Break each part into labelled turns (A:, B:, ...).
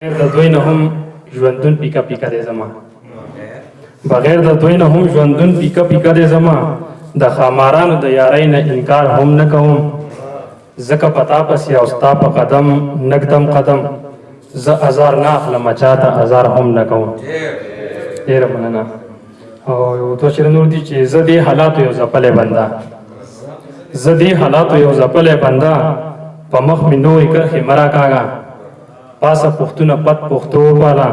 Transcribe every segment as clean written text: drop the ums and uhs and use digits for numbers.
A: بغیر د دوی نه هم ژوندون پیکا پیکا دی زما بغیر د دوی نه هم ژوندون پیکا پیکا دی زما د خامارانو د یارۍ نه انکار هم نه کوم ځکه پتا پسې او ستا په قدم نږدم قدم زه ازار نه اخلم چاته ازار هم نه کوم. ډېره مننه. او یو دوه چیرې نور دي چې زه دې حالاتو یو ځپلی بنده زه دې حالاتو یو ځپلی بنده په مخ مې نورې کرښې مه راکاږه پاسه پښتونه پت پښتو وپاله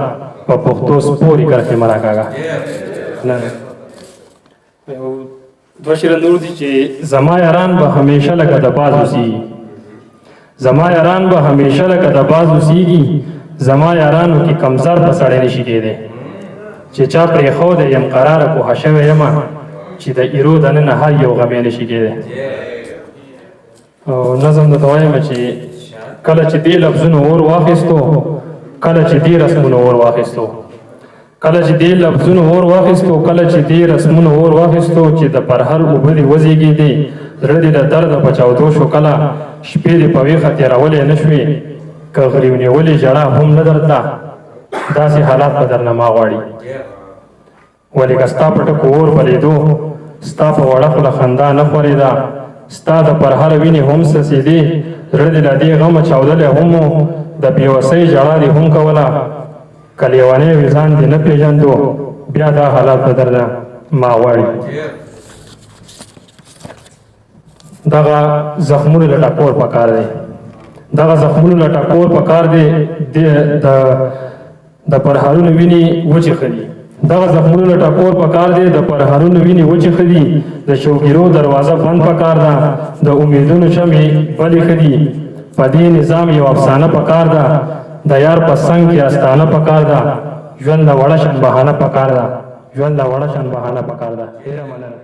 A: په پښتو سپورې کرښې مه راکاږه. دوه شعره نور دي چې زما یاران به همیشه لکه د باز اوسېږي زما یاران به همیشه لکه د باز اوسېږي زما یارانو کې کمزار به سړی نشي کېدی چې چا پرېښودی یم قراره پوهه شوی یمه چې د ایرو دننه هر یو غمی نشي کېدی. او نظم درته وایم چې کله چې دې لفظونو اور واخیستو کله چې دې رسمونو اور واخیستو کله چې دې لفظونو اور واخیستو کله چې دې رسمونو اور واخیستو چې د پرهر اوبه دې وزېږېدې زړه دې د درده په چاودو شو کله شپې دې په ویښه تېرولی نه شوې که غریو نیولې ژړا هم نه درته داسې حالات به درنه ما غواړي ولې که ستا په ټکو اور بلېدو ستا په وړه خوله خندا نه خورېده ستا د پرهر وینې هم څڅېدې زړه دې له دې غمه چاودلی هم و د بېوسۍ ژړا دې هم کوله که لیونی وې ځان دې نه پېژندو بیا دا حالات به درنه ما غواړي. دغه زخمونو له ټکور پکار دی دغه زخمونو له ټکور پکار دی د پرهرونو وینې وچې ښه دي دغه زخمونو له ټکور پکار دی د پرهرونو وینې وچې ښه دي د شوګیرو دروازه بند پکار ده د امیدونو شمې بلې ښه دي په دې نظام یو افسانه پکار ده د یار په څنګ کې استانه پکار ده ژوند له وړه شان بهانه پکار ده ژوند له وړه شان بهانه پکار ده. ډېره مننه.